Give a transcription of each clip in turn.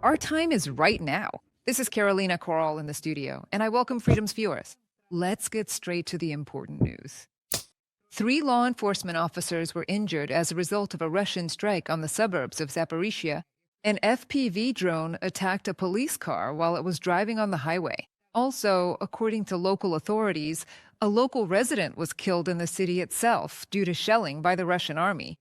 Our time is right now. This is Carolina Corral in the studio, and I welcome Freedom's viewers. Let's get straight to the important news. 3 law enforcement officers were injured as a result of a Russian strike on the suburbs of Zaporizhzhia. An FPV drone attacked a police car while it was driving on the highway. Also, according to local authorities, a local resident was killed in the city itself due to shelling by the Russian army.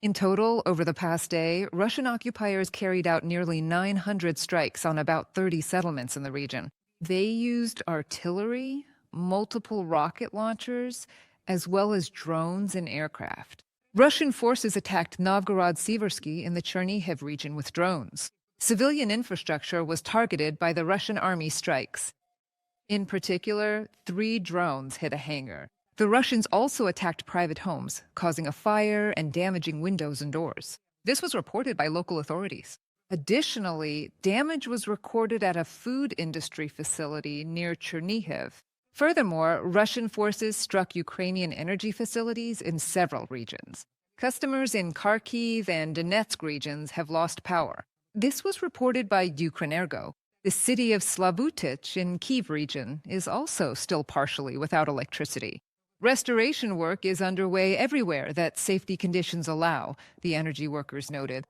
In total, over the past day, Russian occupiers carried out nearly 900 strikes on about 30 settlements in the region. They used artillery, multiple rocket launchers, as well as drones and aircraft. Russian forces attacked Novgorod-Siversky in the Chernihiv region with drones. Civilian infrastructure was targeted by the Russian army strikes. In particular, 3 drones hit a hangar. The Russians also attacked private homes, causing a fire and damaging windows and doors. This was reported by local authorities. Additionally, damage was recorded at a food industry facility near Chernihiv. Furthermore, Russian forces struck Ukrainian energy facilities in several regions. Customers in Kharkiv and Donetsk regions have lost power. This was reported by Ukrenergo. The city of Slavutich in Kyiv region is also still partially without electricity. Restoration work is underway everywhere that safety conditions allow, the energy workers noted.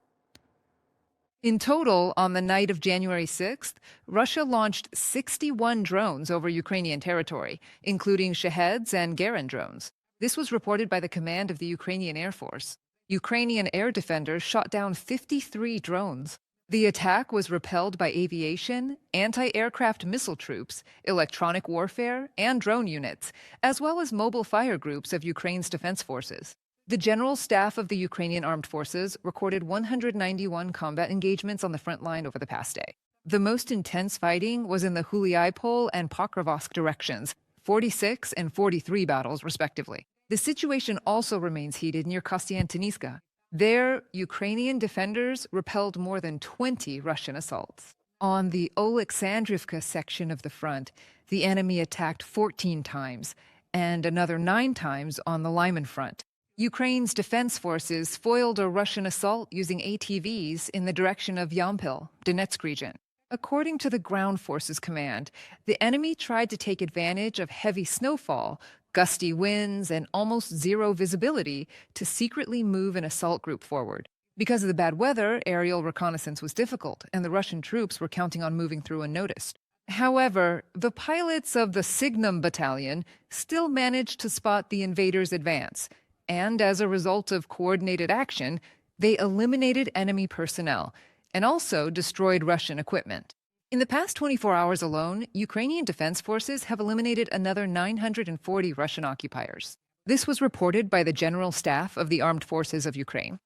In total, on the night of January 6th, Russia launched 61 drones over Ukrainian territory, including Shaheds and Garand drones. This was reported by the command of the Ukrainian Air Force. Ukrainian air defenders shot down 53 drones. The attack was repelled by aviation, anti-aircraft missile troops, electronic warfare, and drone units, as well as mobile fire groups of Ukraine's defense forces. The General Staff of the Ukrainian Armed Forces recorded 191 combat engagements on the front line over the past day. The most intense fighting was in the Huliaipol and Pokrovsk directions, 46 and 43 battles, respectively. The situation also remains heated near Kostyantynivka. There, Ukrainian defenders repelled more than 20 Russian assaults. On the Oleksandrivka section of the front, the enemy attacked 14 times, and another 9 times on the Lyman front. Ukraine's defense forces foiled a Russian assault using ATVs in the direction of Yampil, Donetsk region. According to the Ground Forces Command, the enemy tried to take advantage of heavy snowfall, gusty winds, and almost zero visibility to secretly move an assault group forward. Because of the bad weather, aerial reconnaissance was difficult, and the Russian troops were counting on moving through unnoticed. However, the pilots of the Signum Battalion still managed to spot the invaders' advance, and as a result of coordinated action, they eliminated enemy personnel and also destroyed Russian equipment. In the past 24 hours alone, Ukrainian defense forces have eliminated another 940 Russian occupiers. This was reported by the General Staff of the Armed Forces of Ukraine.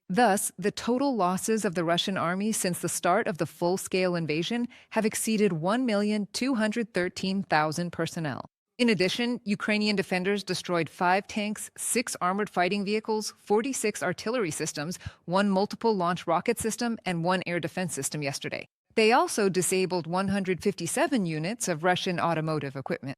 Thus, the total losses of the Russian army since the start of the full-scale invasion have exceeded 1,213,000 personnel. In addition, Ukrainian defenders destroyed 5 tanks, 6 armored fighting vehicles, 46 artillery systems, 1 multiple launch rocket system, and 1 air defense system yesterday. They also disabled 157 units of Russian automotive equipment.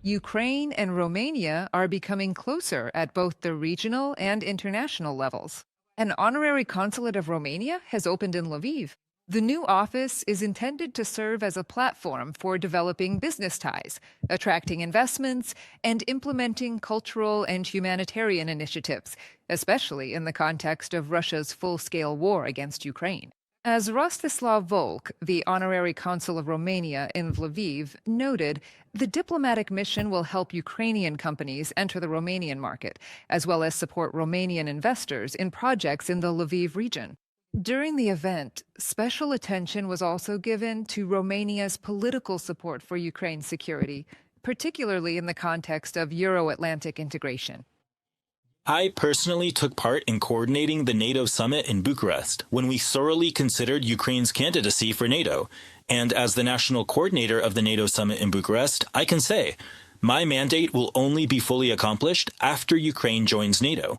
Ukraine and Romania are becoming closer at both the regional and international levels. An honorary consulate of Romania has opened in Lviv. The new office is intended to serve as a platform for developing business ties, attracting investments, and implementing cultural and humanitarian initiatives, especially in the context of Russia's full-scale war against Ukraine. As Rostislav Volk, the honorary consul of Romania in Lviv, noted, the diplomatic mission will help Ukrainian companies enter the Romanian market, as well as support Romanian investors in projects in the Lviv region. During the event, special attention was also given to Romania's political support for Ukraine's security, particularly in the context of Euro-Atlantic integration. I personally took part in coordinating the NATO summit in Bucharest when we thoroughly considered Ukraine's candidacy for NATO. And as the national coordinator of the NATO summit in Bucharest, I can say, my mandate will only be fully accomplished after Ukraine joins NATO.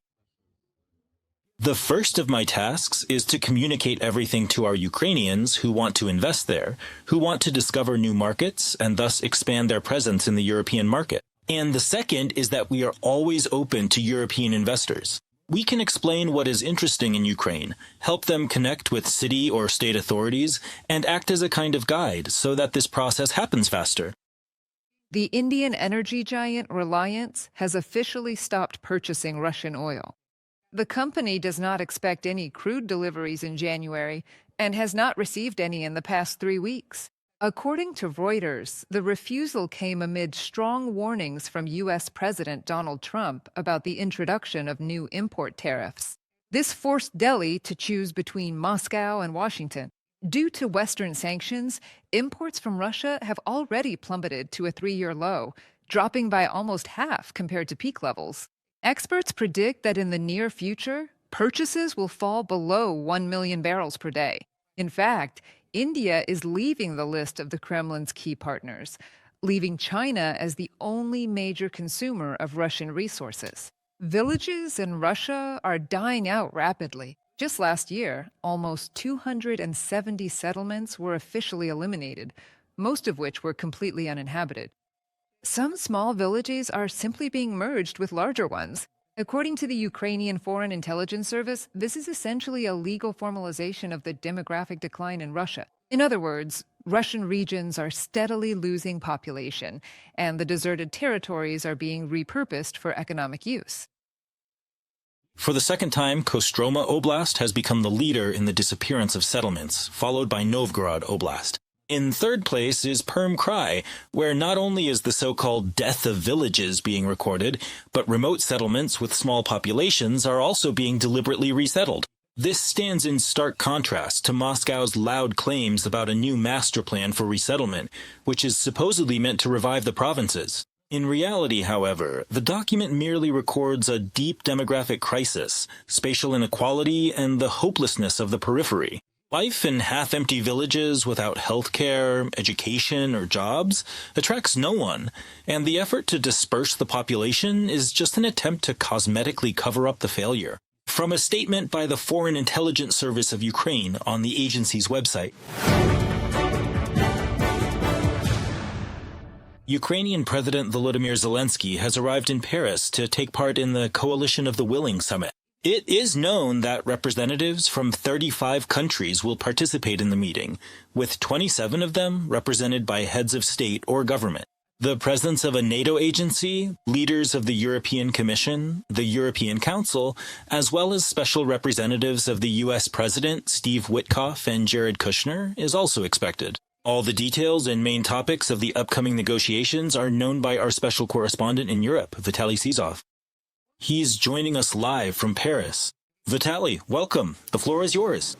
The first of my tasks is to communicate everything to our Ukrainians who want to invest there, who want to discover new markets and thus expand their presence in the European market. And the second is that we are always open to European investors. We can explain what is interesting in Ukraine, help them connect with city or state authorities, and act as a kind of guide so that this process happens faster. The Indian energy giant Reliance has officially stopped purchasing Russian oil. The company does not expect any crude deliveries in January and has not received any in the past 3 weeks. According to Reuters, the refusal came amid strong warnings from U.S. President Donald Trump about the introduction of new import tariffs. This forced Delhi to choose between Moscow and Washington. Due to Western sanctions, imports from Russia have already plummeted to a 3-year low, dropping by almost half compared to peak levels. Experts predict that in the near future, purchases will fall below 1 million barrels per day. In fact, India is leaving the list of the Kremlin's key partners, leaving China as the only major consumer of Russian resources. Villages in Russia are dying out rapidly. Just last year, almost 270 settlements were officially eliminated, most of which were completely uninhabited. Some small villages are simply being merged with larger ones. According to the Ukrainian Foreign Intelligence Service, this is essentially a legal formalization of the demographic decline in Russia. In other words, Russian regions are steadily losing population, and the deserted territories are being repurposed for economic use. For the second time, Kostroma Oblast has become the leader in the disappearance of settlements, followed by Novgorod Oblast. In third place is Perm Krai, where not only is the so-called death of villages being recorded, but remote settlements with small populations are also being deliberately resettled. This stands in stark contrast to Moscow's loud claims about a new master plan for resettlement, which is supposedly meant to revive the provinces. In reality, however, the document merely records a deep demographic crisis, spatial inequality, and the hopelessness of the periphery. Life in half-empty villages without healthcare, education, or jobs attracts no one, and the effort to disperse the population is just an attempt to cosmetically cover up the failure. From a statement by the Foreign Intelligence Service of Ukraine on the agency's website, Ukrainian President Volodymyr Zelensky has arrived in Paris to take part in the Coalition of the Willing summit. It is known that representatives from 35 countries will participate in the meeting, with 27 of them represented by heads of state or government. The presence of a NATO agency, leaders of the European Commission, the European Council, as well as special representatives of the U.S. President Steve Witkoff and Jared Kushner is also expected. All the details and main topics of the upcoming negotiations are known by our special correspondent in Europe, Vitaly Sizov. He's joining us live from Paris. Vitaly, welcome. The floor is yours.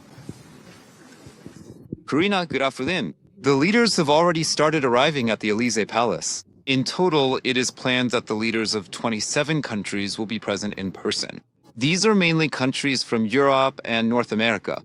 Karina, good afternoon. The leaders have already started arriving at the Élysée Palace. In total, it is planned that the leaders of 27 countries will be present in person. These are mainly countries from Europe and North America.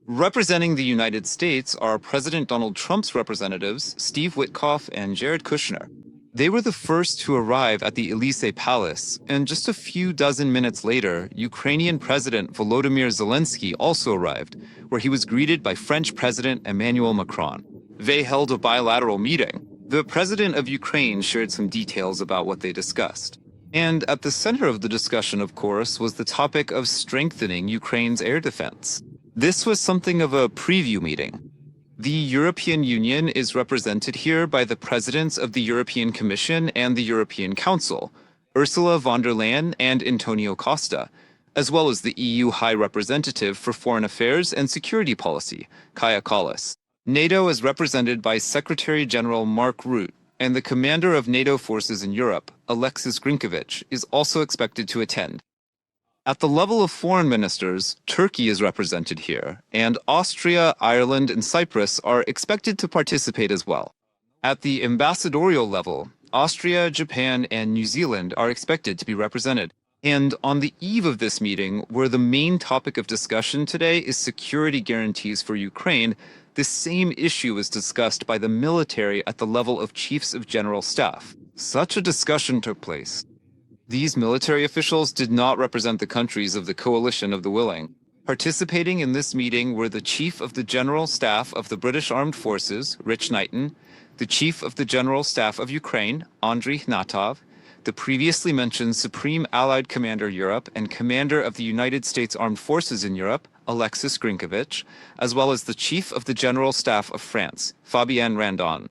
Representing the United States are President Donald Trump's representatives, Steve Witkoff and Jared Kushner. They were the first to arrive at the Élysée Palace, and just a few dozen minutes later, Ukrainian President Volodymyr Zelensky also arrived, where he was greeted by French President Emmanuel Macron. They held a bilateral meeting. The president of Ukraine shared some details about what they discussed. And at the center of the discussion, of course, was the topic of strengthening Ukraine's air defense. This was something of a preview meeting. The European Union is represented here by the presidents of the European Commission and the European Council, Ursula von der Leyen and Antonio Costa, as well as the EU High Representative for Foreign Affairs and Security Policy, Kaja Kallas. NATO is represented by Secretary General Mark Rutte, and the commander of NATO forces in Europe, Alexis Grinkovich, is also expected to attend. At the level of foreign ministers, Turkey is represented here, and Austria, Ireland, and Cyprus are expected to participate as well. At the ambassadorial level, Austria, Japan, and New Zealand are expected to be represented. And on the eve of this meeting, where the main topic of discussion today is security guarantees for Ukraine, the same issue was discussed by the military at the level of chiefs of general staff. Such a discussion took place. These military officials did not represent the countries of the Coalition of the Willing. Participating in this meeting were the Chief of the General Staff of the British Armed Forces, Rich Knighton, the Chief of the General Staff of Ukraine, Andriy Ignatov, the previously mentioned Supreme Allied Commander Europe and Commander of the United States Armed Forces in Europe, Alexis Grinkovich, as well as the Chief of the General Staff of France, Fabienne Randon.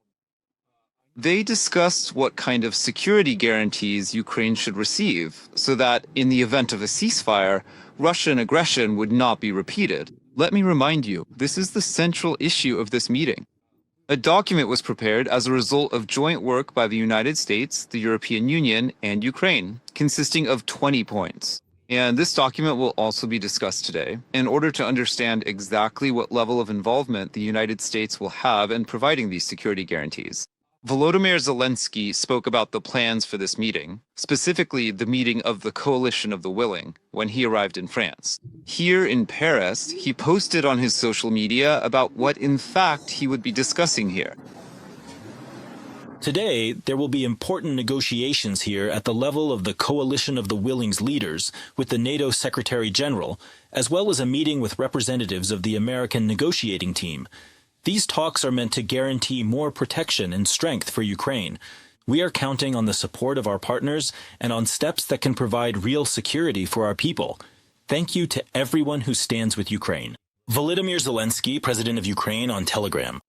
They discussed what kind of security guarantees Ukraine should receive so that, in the event of a ceasefire, Russian aggression would not be repeated. Let me remind you, this is the central issue of this meeting. A document was prepared as a result of joint work by the United States, the European Union, and Ukraine, consisting of 20 points. And this document will also be discussed today in order to understand exactly what level of involvement the United States will have in providing these security guarantees. Volodymyr Zelensky spoke about the plans for this meeting, specifically the meeting of the Coalition of the Willing, when he arrived in France. Here in Paris, he posted on his social media about what in fact he would be discussing here. Today, there will be important negotiations here at the level of the Coalition of the Willing's leaders with the NATO Secretary General, as well as a meeting with representatives of the American negotiating team. These talks are meant to guarantee more protection and strength for Ukraine. We are counting on the support of our partners and on steps that can provide real security for our people. Thank you to everyone who stands with Ukraine. Volodymyr Zelensky, President of Ukraine, on Telegram.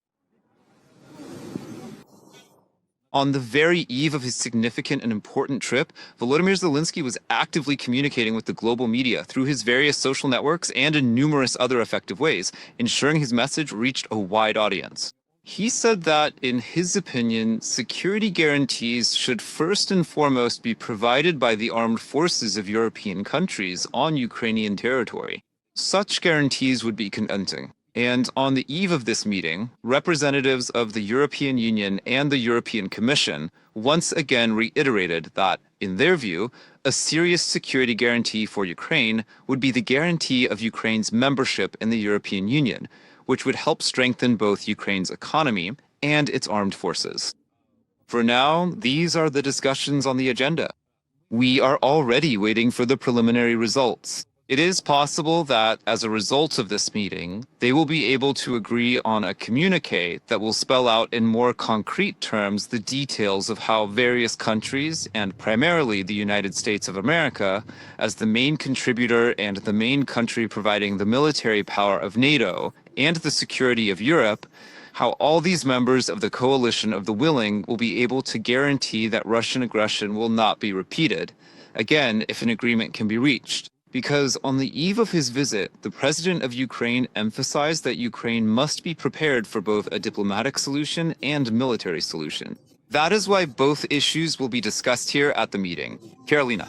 On the very eve of his significant and important trip, Volodymyr Zelensky was actively communicating with the global media through his various social networks and in numerous other effective ways, ensuring his message reached a wide audience. He said that, in his opinion, security guarantees should first and foremost be provided by the armed forces of European countries on Ukrainian territory. Such guarantees would be convincing. And on the eve of this meeting, representatives of the European Union and the European Commission once again reiterated that, in their view, a serious security guarantee for Ukraine would be the guarantee of Ukraine's membership in the European Union, which would help strengthen both Ukraine's economy and its armed forces. For now, these are the discussions on the agenda. We are already waiting for the preliminary results. It is possible that, as a result of this meeting, they will be able to agree on a communiqué that will spell out in more concrete terms the details of how various countries, and primarily the United States of America, as the main contributor and the main country providing the military power of NATO and the security of Europe, how all these members of the Coalition of the Willing will be able to guarantee that Russian aggression will not be repeated, again, if an agreement can be reached. Because on the eve of his visit, the president of Ukraine emphasized that Ukraine must be prepared for both a diplomatic solution and military solution. That is why both issues will be discussed here at the meeting. Carolina.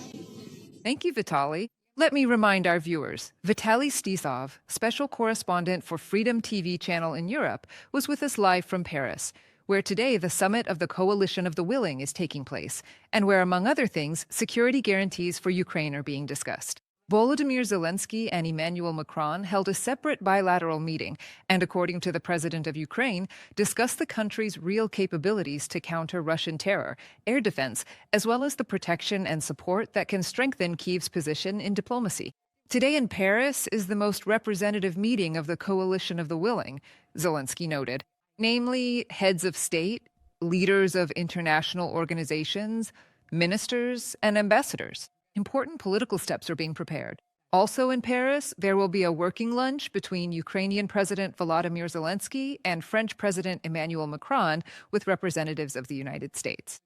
Thank you, Vitaly. Let me remind our viewers, Vitaly Stisov, special correspondent for Freedom TV channel in Europe, was with us live from Paris, where today the summit of the Coalition of the Willing is taking place, and where, among other things, security guarantees for Ukraine are being discussed. Volodymyr Zelensky and Emmanuel Macron held a separate bilateral meeting and, according to the president of Ukraine, discussed the country's real capabilities to counter Russian terror, air defense, as well as the protection and support that can strengthen Kyiv's position in diplomacy. Today in Paris is the most representative meeting of the Coalition of the Willing, Zelensky noted, namely heads of state, leaders of international organizations, ministers, and ambassadors. Important political steps are being prepared. Also in Paris, there will be a working lunch between Ukrainian President Volodymyr Zelensky and French President Emmanuel Macron with representatives of the United States.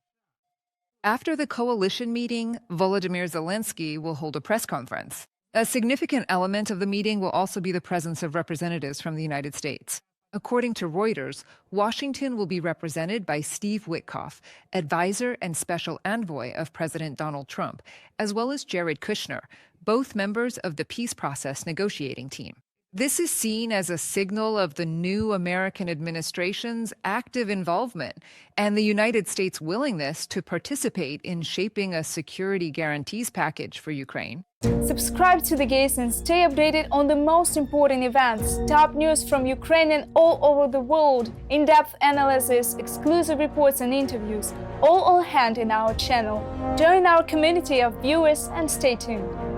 After the coalition meeting, Volodymyr Zelensky will hold a press conference. A significant element of the meeting will also be the presence of representatives from the United States. According to Reuters, Washington will be represented by Steve Witkoff, advisor and special envoy of President Donald Trump, as well as Jared Kushner, both members of the peace process negotiating team. This is seen as a signal of the new American administration's active involvement and the United States' willingness to participate in shaping a security guarantees package for Ukraine. Subscribe to The Gaze and stay updated on the most important events, top news from Ukraine and all over the world, in-depth analysis, exclusive reports and interviews, all on hand in our channel. Join our community of viewers and stay tuned.